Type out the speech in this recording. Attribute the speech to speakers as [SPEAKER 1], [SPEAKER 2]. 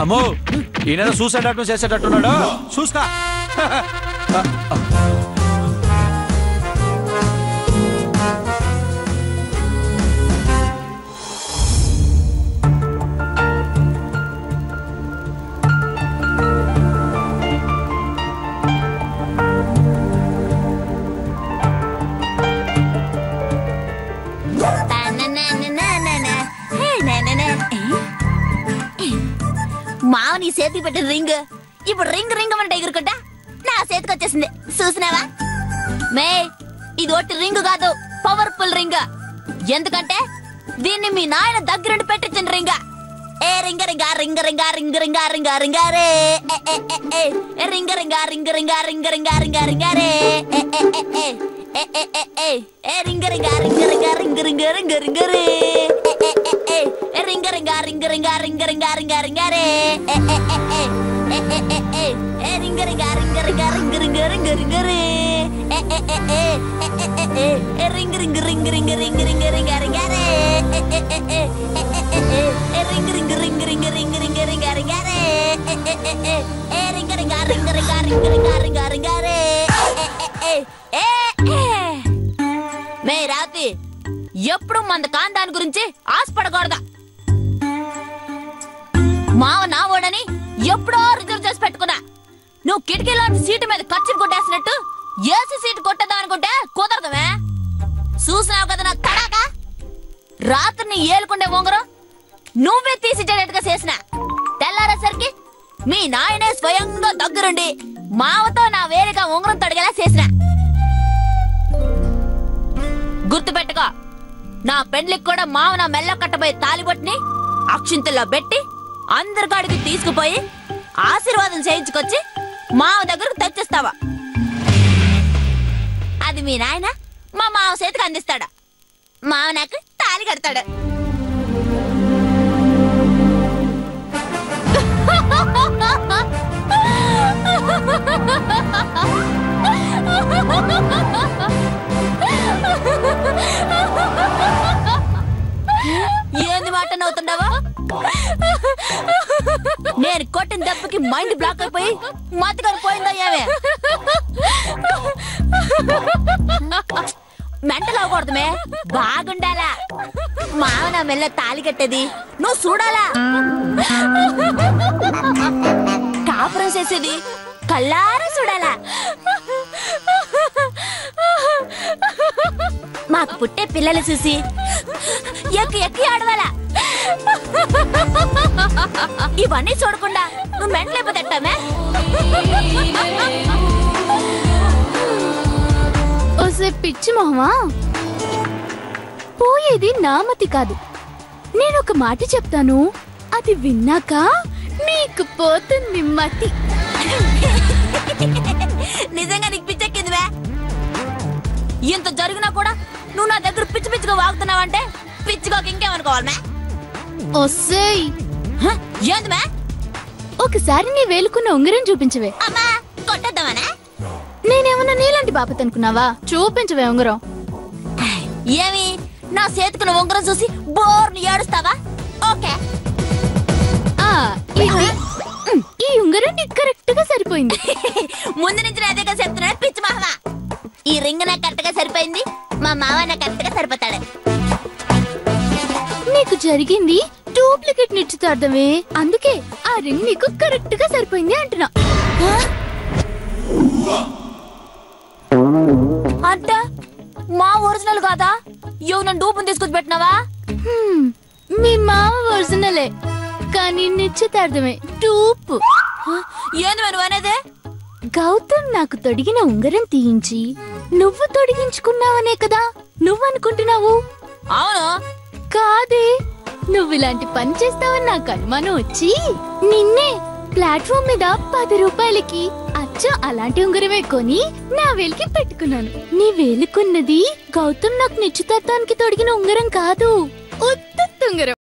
[SPEAKER 1] అమ్మో ఈయన చూసేటట్టు చేసేటట్టున్నాడు చూస్తా.
[SPEAKER 2] మావ నీ చేతికి పెట్టిన రింగ్ ఇప్పుడు రింగ్ రింగ్ అంటే ఎగురుకుంటా నా చేతికి వచ్చేసింది చూసినావా? మే ఇది ఒట్టి రింగ్ కాదు, పవర్ఫుల్ రింగ్. ఎందుకంటే దీన్ని మీ నాయన దగ్గరుండి పెట్టించిన రింగ్. ఏ రింగ రింగా రింగ రింగా రింగ రింగా రింగా రింగా రే రింగ రింగా రింగ రింగా రింగ రింగా రింగా రింగా రే రింగ రింగా రింగ రింగా రింగ రింగా రింగ రింగ రే రింగ రింగా రింగ రింగా రింగ రింగా రింగా రింగా రే రింగ రింగా రింగ రింగా రింగ రింగా రింగ రింగ రే రింగ రింగ రింగ రింగ రింగ రింగ రింగా రింగా రే రింగ రింగ రింగ రింగ రింగ రింగ రింగా రింగా రే రింగ రింగా రింగ రింగా రింగ రింగా రింగా రింగా రే మే రాతి ఎప్పుడు మన కాందాని గురించి ఆశపడకూడదా? మావ నా ఓడని ఎప్పుడో రిజర్వ్ చేసి పెట్టుకున్నా. నువ్వు కిటికీలో సీటు మీద ఖర్చు కొట్టేసినట్టు ఏసీ సీటు కొట్టదా అనుకుంటే కుదరదమే. చూసినావు కదా నా తడాక రాత్రిని ఏలుకుండే ఉంగరం నువ్వే తీసిచ్చేటట్టుగా చేసిన. తెల్లారేసరికి మీ నాయనే స్వయంగా దగ్గరుండి మావతో నా వేరేగా ఉంగరం తొడిగేలా చేసిన. గుర్తు పెట్టుకో, నా పెండ్లికి కూడా మావ నా మెల్ల కట్టబోయే తాలిబొట్టుని అక్షింతల్లో పెట్టి అందరికాడికి తీసుకుపోయి ఆశీర్వాదం చేయించుకొచ్చి మావ దగ్గరకు తెచ్చిస్తావా? అది మీ నాయన మా మావ చేతికి అందిస్తాడా? మావ నాకు తాలి కడతాడు. ఏంది మాట నవ్వుతుండవా? నేను కొట్టిన దెబ్బకి మైండ్ బ్లాక్ అయిపోయి మతికొని పోయిందా ఏమే? మెంటల్ అవ్వకూడదుమే, బాగుండాలా. మావ నా మెల్ల తాలి కట్టేది నువ్వు చూడాలా, కాపురం చేసేది కళ్ళారా చూడాలా. మాకు పుట్టే పిల్లలు చూసి ఎక్కి ఎక్కి ఆడవాలా. ఇవన్నీ చూడకుండా నువ్వు మెంటలైపోతేమే.
[SPEAKER 3] ఓసే పిచ్చి మొహమా, పోయేది నామతి కాదు. నేనొక మాట చెప్తాను, అది విన్నాక నీకు పోతుంది మతి.
[SPEAKER 2] నిజంగా నీకు పిచ్చెక్కిందివే. ఇంత జరిగినా కూడా నువ్వు నా దగ్గర పిచ్చి పిచ్చిగా వాగుతున్నావంటే పిచ్చిగా ఇంకేమనుకోవాలమే?
[SPEAKER 3] ఒసేయ్
[SPEAKER 2] ఏంది?
[SPEAKER 3] ఒకసారి నీ వేలుకున్న ఉంగరం చూపించవే.
[SPEAKER 2] అమ్మా కొట్టద్దామనా?
[SPEAKER 3] నేనేమన్నా నీలాంటి బాపత్ అనుకున్నావా? చూపించవే ఉంగరం.
[SPEAKER 2] ఏమి నా చేతికున్న ఉంగరం చూసి బోర్ని ఏడుస్తావా? ఓకే,
[SPEAKER 3] ఈ ఉంగరం నీకు కరెక్ట్ గా సరిపోయింది.
[SPEAKER 2] ముందు నుంచి అదేగా చెప్తున్నాడు పిచ్చి మావ. ఈ రింగ్ నాకు కరెక్ట్ గా సరిపోయింది, మా మావ నాకు కరెక్ట్ గా సరిపోతాడు.
[SPEAKER 3] నీకు జరిగింది డూప్లికేట్ నిశ్చితార్థమే, అందుకే ఆ రింగ్ నీకు కరెక్ట్ గా సరిపోయింది అంటున్నా.
[SPEAKER 2] అంట మా ఒరిజినల్ కాదా? నన్ను డూపుని తీసుకొచ్చి పెట్టినావా?
[SPEAKER 3] మీ మామ ఒరిజినలే, కానీ నిశ్చితార్థమే డూపు.
[SPEAKER 2] ఏంది నువ్వు అనేది?
[SPEAKER 3] గౌతమ్ నాకు తొడిగిన ఉంగరం తీయించి నువ్వు తొడిగించుకున్నావనే కదా నువ్వనుకుంటున్నావు.
[SPEAKER 2] అవును
[SPEAKER 3] కాదే, నువ్వు ఇలాంటి పని చేస్తావని నాకు అనుమానం వచ్చి నిన్నే ప్లాట్ఫామ్ మీద 10 రూపాయలకి అచ్చా అలాంటి ఉంగరమే కొని నా వేలికి పెట్టుకున్నాను. నీ వేలుకున్నది గౌతమ్ నాకు నిశ్చితార్థానికి తొడిగిన ఉంగరం కాదు, ఉత్త ఉంగరం.